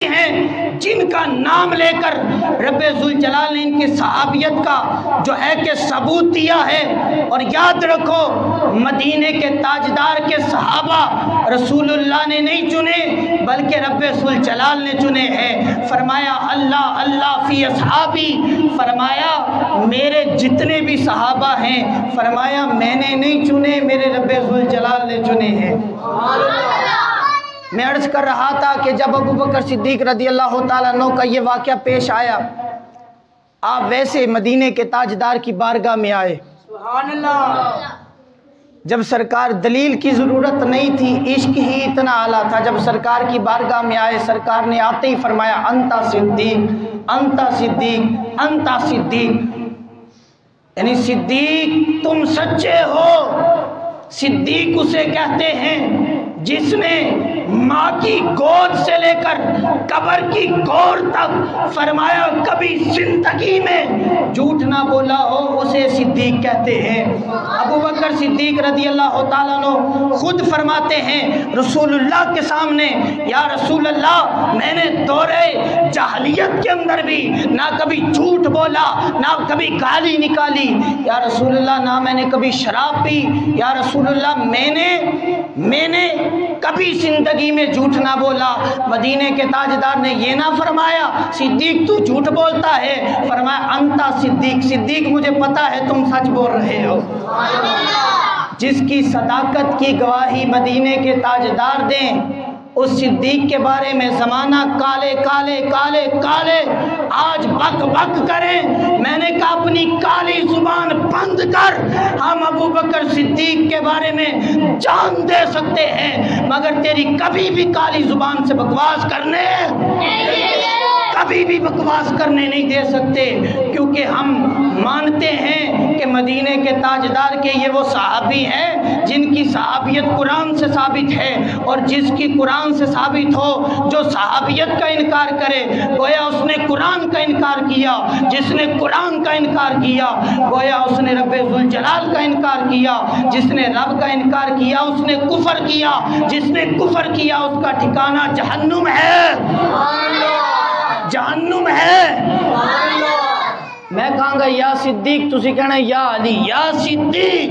ہیں جن کا نام لے کر رب ذوالجلال نے ان کی صحابیت کا جو ہے کہ ثبوت دیا ہے۔ اور یاد رکھو مدینے کے تاجدار کے صحابہ رسول اللہ نے نہیں چنے بلکہ رب ذوالجلال نے چنے ہیں۔ فرمایا اللہ اللہ فی اصحابی، فرمایا میرے جتنے بھی صحابہ ہیں فرمایا میں نے نہیں چنے، میرے رب ذوالجلال نے چنے ہیں۔ میں عرض کر رہا تھا کہ جب ابو بکر صدیق رضی اللہ تعالیٰ عنہ کا یہ واقعہ پیش آیا، آپ ویسے مدینے کے تاجدار کی بارگاہ میں آئے، سبحان اللہ، جب سرکار دلیل کی ضرورت نہیں تھی، عشق ہی اتنا اعلیٰ تھا، جب سرکار کی بارگاہ میں آئے سرکار نے آتے ہی فرمایا انتا صدیق انتا صدیق انتا صدیق، یعنی صدیق تم سچے ہو۔ صدیق اسے کہتے ہیں جس نے ماں کی گود سے لے کر قبر کی گور تک فرمایا کبھی زندگی میں جھوٹ نہ بولا ہو، اسے صدیق کہتے ہیں۔ ابو بکر صدیق رضی اللہ تعالیٰ عنہ خود فرماتے ہیں رسول اللہ کے سامنے، یا رسول اللہ میں نے دورے جاہلیت کے اندر بھی نہ کبھی جھوٹ بولا نہ کبھی گالی نکالی، یا رسول اللہ نہ میں نے کبھی شراب پی، یا رسول اللہ میں نے کبھی زندگی میں جھوٹ نہ بولا۔ مدینے کے تاجدار نے یہ نہ فرمایا صدیق تو جھوٹ بولتا ہے، فرمایا انتا صدیق، صدیق مجھے پتا ہے تم سچ بول رہے ہو۔ جس کی صداقت کی گواہی مدینے کے تاجدار دیں، اس صدیق کے بارے میں زمانہ کالے کالے کالے کالے آج بک بک کریں، میں نے کہا اپنی کالی زبان بند کر، ہم ابو بکر صدیق کے بارے میں جان دے سکتے ہیں مگر تیری کبھی بھی کالی زبان سے بکواس کرنے کبھی بھی بکواس کرنے نہیں دے سکتے، کیونکہ ہم مانتے ہیں کہ مدینے کے تاجدار کے یہ وہ صحابی ہیں جن کی صحابیت قرآن سے ثابت ہے، اور جس کی قرآن سے ثابت ہو جو صحابیت کا انکار کرے گویا اس نے قرآن کا انکار کیا، جس نے قرآن کا انکار کیا گویا اس نے رب ذوالجلال کا انکار کیا، جس نے رب کا انکار کیا اس نے کفر کیا، جس نے کفر کیا اس کا ٹھکانہ جہنم ہے، جہنم ہے۔ میں کہاں گا یا صدیق، تسی کہنا یا علی، یا صدیق۔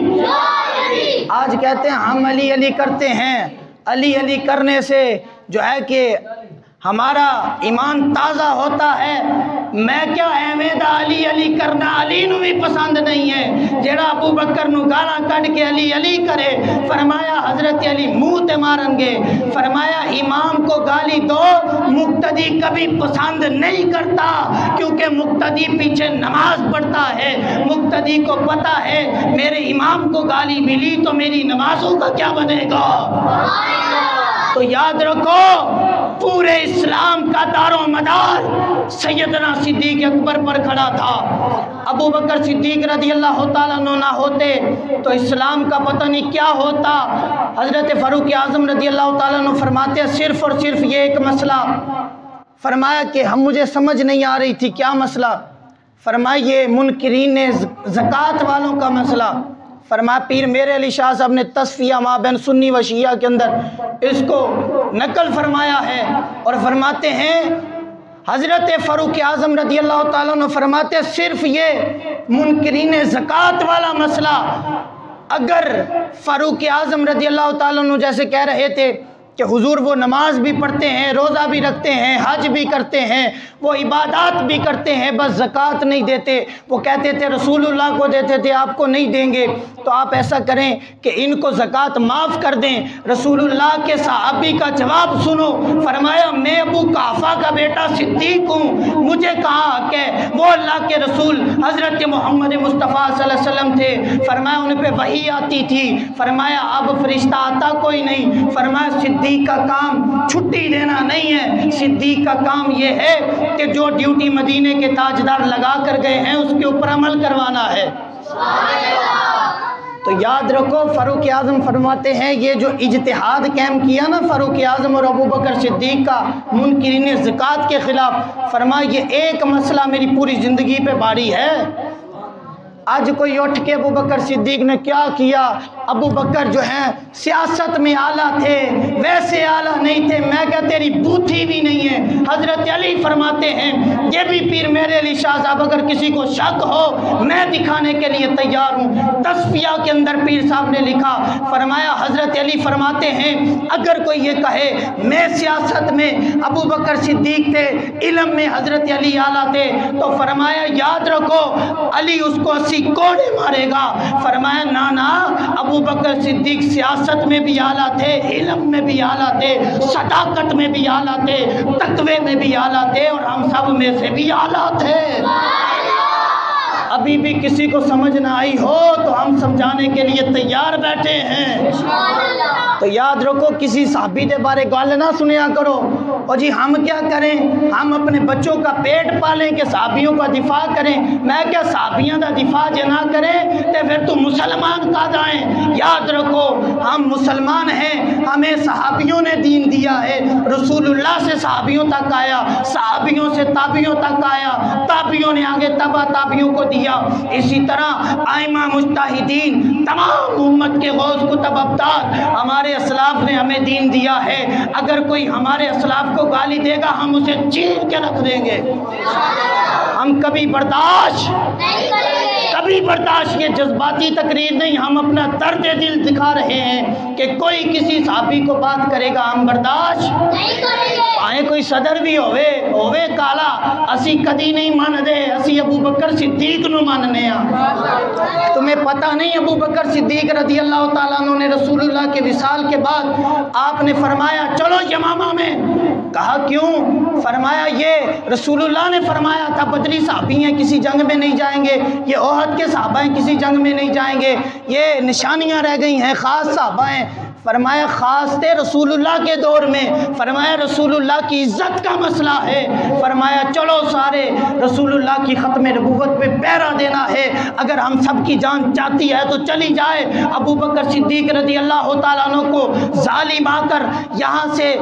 آج کہتے ہیں ہم علی علی کرتے ہیں، علی علی کرنے سے جو ہے کہ ہمارا ایمان تازہ ہوتا ہے۔ میں کیا احمد علی علی کرنا علی نو بھی پسند نہیں ہے، جیڑا ابو بکر نو گالا کٹ کے علی علی کرے فرمایا حضرت علی منہ تے مارن گے، فرمایا امام کو گالی دو مقتدی کبھی پسند نہیں کرتا، کیونکہ مقتدی پیچھے نماز پڑھتا ہے، مقتدی کو پتا ہے میرے امام کو گالی ملی تو میری نمازوں کا کیا بنے گا۔ تو یاد رکھو پورے اسلام کا دار و مدار سیدنا صدیق اکبر پر کھڑا تھا۔ ابو بکر صدیق رضی اللہ تعالیٰ عنہ نہ ہوتے تو اسلام کا پتہ نہیں کیا ہوتا۔ حضرت فاروق اعظم رضی اللہ تعالیٰ عنہ فرماتے ہیں صرف اور صرف یہ ایک مسئلہ، فرمایا کہ مجھے سمجھ نہیں آ رہی تھی کیا مسئلہ، فرمایا یہ منکرین زکوٰۃ والوں کا مسئلہ۔ فرمایا پیر میرے علی شاہ صاحب نے تصفیہ ما بین سنی و شیعہ کے اندر اس کو نقل فرمایا ہے، اور فرماتے ہیں حضرت فاروق اعظم رضی اللہ تعالیٰ عنہ فرماتے ہیں صرف یہ منکرین زکوٰۃ والا مسئلہ، اگر فاروق اعظم رضی اللہ تعالیٰ عنہ جیسے کہہ رہے تھے کہ حضور وہ نماز بھی پڑھتے ہیں، روزہ بھی رکھتے ہیں، حج بھی کرتے ہیں، وہ عبادات بھی کرتے ہیں، بس زکوٰۃ نہیں دیتے، وہ کہتے تھے رسول اللہ کو دیتے تھے آپ کو نہیں دیں گے، تو آپ ایسا کریں کہ ان کو زکوٰۃ معاف کر دیں۔ رسول اللہ کے صحابی کا جواب سنو، فرمایا میں ابو قحافہ کا بیٹا صدیق ہوں، مجھے کہاں کہ وہ اللہ کے رسول حضرت محمد مصطفیٰ صلی اللہ علیہ وسلم تھے، فرمایا ان پہ وحی آتی تھی، فرمایا اب فرشتہ آتا کوئی نہیں، فرمایا صدیق کا کام چھٹی دینا نہیں ہے، صدیق کا کام یہ ہے کہ جو ڈیوٹی مدینے کے تاجدار لگا کر گئے ہیں اس کے اوپر عمل کروانا ہے۔ تو یاد رکھو فاروق اعظم فرماتے ہیں یہ جو اجتہاد قائم کیا نا فاروق اعظم اور ابو بکر صدیق کا منکرین زکوٰۃ کے خلاف، فرمایا یہ ایک مسئلہ میری پوری زندگی پہ باری ہے۔ آج کوئی اٹھ کے ابو بکر صدیق نے کیا کیا ابو بکر جو ہیں سیاست میں اعلیٰ تھے، ویسے اعلیٰ نہیں تھے، میں کہ تیری بوتھی بھی نہیں ہے۔ حضرت علی فرماتے ہیں یہ بھی پیر میرے علی شاہ صاحب اگر کسی کو شک ہو میں دکھانے کے لیے تیار ہوں۔ تصفیہ کے اندر پیر صاحب نے لکھا، فرمایا حضرت علی فرماتے ہیں اگر کوئی یہ کہے میں سیاست میں ابو بکر صدیق تھے، علم میں حضرت علی اعلیٰ تھے، تو فرمایا یاد رکھو علی اس کو 80 کوڑے مارے گا۔ فرمایا نا ابو بکر صدیق سیاست میں بھی اعلیٰ تھے، علم میں بھی اعلیٰ تھے، صداقت میں بھی اعلیٰ تھے، تقوی میں بھی اعلیٰ تھے، اور ہم سب میں سے بھی اعلیٰ تھے۔ ابھی بھی کسی کو سمجھ نہ آئی ہو تو ہم سمجھانے کے لیے تیار بیٹھے ہیں۔ تو یاد رکھو کسی صحابی کے بارے گل نہ سنیا کرو اور جی ہم کیا کریں، ہم اپنے بچوں کا پیٹ پالیں کہ صحابیوں کا دفاع کریں۔ میں کیا صحابیوں کا دفاع جے نہ کریں تو پھر تو مسلمان کا دائیں۔ یاد رکھو ہم مسلمان ہیں، ہمیں صحابیوں نے دین دیا ہے، رسول اللہ سے صحابیوں تک آیا، صحابیوں سے تابعیوں تک آیا، تابعیوں نے آگے تبع تابعیوں کو دیا۔ اسی طرح ائمہ مجتہدین تمام امت کے غوث کتب ابدال ہمارے اسلاف نے ہمیں دین دیا ہے۔ اگر کوئی ہمارے اسلاف کو گالی دے گا ہم اسے چیر کے رکھ دیں گے، ہم کبھی برداشت یہ جذباتی تقریر نہیں، ہم اپنا درد دل دکھا رہے ہیں کہ کوئی کسی صحابی کو بات کرے گا ہم برداشت نہیں کریں گے، آئے کوئی صدر بھی ہوئے کالا اسی کدی نہیں مان دے، اسی ابو بکر صدیق نو ماننے ہیں۔ تمہیں پتہ نہیں ابو بکر صدیق رضی اللہ تعالیٰ عنہ نے رسول اللہ کے وصال کے بعد آپ نے فرمایا چلو یمامہ میں، کہا کیوں؟ فرمایا یہ رسول اللہ نے فرمایا تھا بدری صحابی ہیں کسی جنگ میں نہیں جائیں گے، یہ احد کے صحابہ ہیں کسی جنگ میں نہیں جائیں گے، یہ نشانیاں رہ گئی ہیں، خاص صحابہ ہیں۔ فرمایا خاص تھے رسول اللہ کے دور میں، فرمایا رسول اللہ کی عزت کا مسئلہ ہے، فرمایا چلو سارے رسول اللہ کی ختم نبوت پہ پہرا دینا ہے، اگر ہم سب کی جان چاہتی ہے تو چلی جائے۔ ابو بکر صدیق رضی اللہ تعالیٰ عنہ کو ظالم آ کر یہاں سے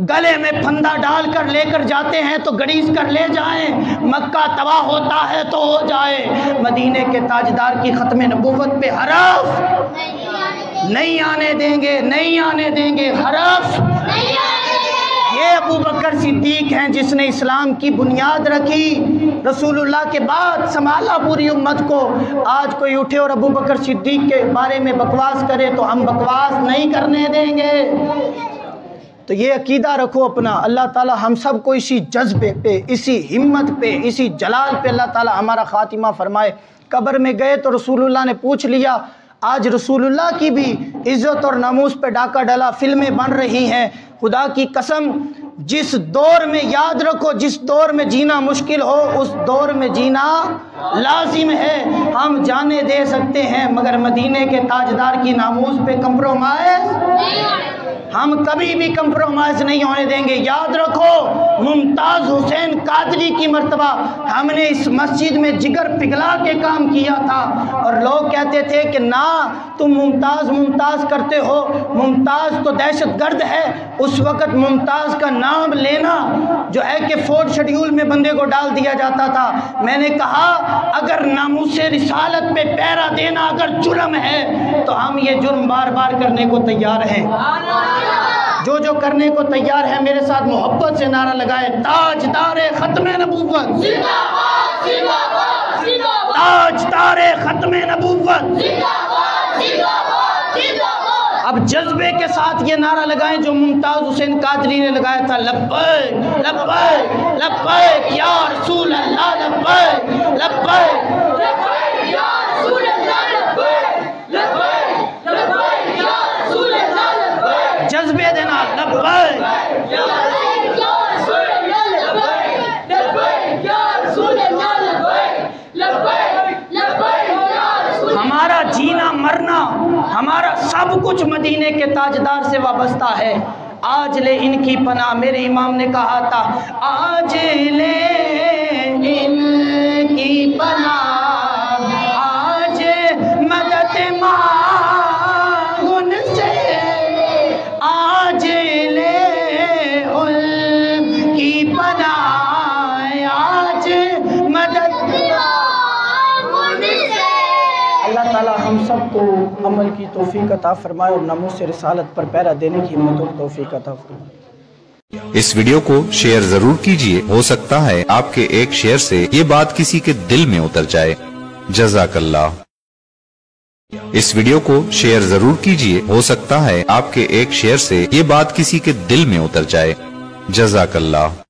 گلے میں پھندا ڈال کر لے کر جاتے ہیں تو گڑیس کر لے جائیں، مکہ تباہ ہوتا ہے تو ہو جائے، مدینے کے تاجدار کی ختم نبوت پہ حرف نہیں آنے دیں گے، حرف یہ ابو بکر صدیق ہیں جس نے اسلام کی بنیاد رکھی، رسول اللہ کے بعد سنبھالا پوری امت کو۔ آج کوئی اٹھے اور ابو بکر صدیق کے بارے میں بکواس کرے تو ہم بکواس نہیں کرنے دیں گے۔ تو یہ عقیدہ رکھو اپنا، اللہ تعالی ہم سب کو اسی جذبے پہ، اسی ہمت پہ، اسی جلال پہ اللہ تعالی ہمارا خاتمہ فرمائے۔ قبر میں گئے تو رسول اللہ نے پوچھ لیا، آج رسول اللہ کی بھی عزت اور ناموس پہ ڈاکہ ڈلا، فلمیں بن رہی ہیں، خدا کی قسم جس دور میں یاد رکھو جس دور میں جینا مشکل ہو اس دور میں جینا لازم ہے۔ ہم جانے دے سکتے ہیں مگر مدینے کے تاجدار کی ناموس پہ کمپرومائز ہم کبھی بھی کمپرومائز نہیں ہونے دیں گے۔ یاد رکھو ممتاز حسین قادری کی مرتبہ ہم نے اس مسجد میں جگر پگھلا کے کام کیا تھا اور لوگ کہتے تھے کہ نہ تم ممتاز کرتے ہو، ممتاز تو دہشت گرد ہے۔ اس وقت ممتاز کا نام لینا جو ہے کہ 4 شیڈیول میں بندے کو ڈال دیا جاتا تھا۔ میں نے کہا اگر ناموس رسالت پہ پہرا دینا اگر جرم ہے تو ہم یہ جرم بار بار کرنے کو تیار ہیں۔ جو کرنے کو تیار ہے میرے ساتھ محبت سے نعرہ لگائے، تاجدار ختم نبوت زندہ باد، زندہ باد، زندہ باد، تاجدار ختم نبوت زندہ باد، زندہ باد، زندہ باد۔ اب جذبے کے ساتھ یہ نعرہ لگائیں جو ممتاز حسین قادری نے لگایا تھا، لبیک لبیک لبیک یا رسول اللہ، لبیک لبیک لبیک یا رسول اللہ، لبیک لبیک لبیک یا رسول اللہ، لبیک جذبے دینا، لبیک یا رسول اللہ، لبیک لبیک یا رسول اللہ، لبیک لبیک لبیک یا رسول اللہ۔ ہمارا جینا مرنا ہمارا سب کچھ مدینے کے تاجدار سے وابستہ ہے۔ آج لے ان کی پناہ، میرے امام نے کہا تھا آج لے ان کی پناہ، آج مدد مانگ ان سے، آج لے ان کی پناہ، آج مدد مانگ ان سے۔ اللہ تعالی ہم سب کو عمل کی توفیق عطا فرمائے اور ناموس رسالت پر پہرا دینے کی ہمت اور توفیق عطا فرمائے۔ اس ویڈیو کو شیئر ضرور کیجئے، ہو سکتا ہے آپ کے ایک شیئر سے یہ بات کسی کے دل میں اتر جائے۔ جزاک اللہ۔ اس ویڈیو کو شیئر ضرور کیجئے، ہو سکتا ہے آپ کے ایک شیئر سے یہ بات کسی کے دل میں اتر جائے۔ جزاک اللہ۔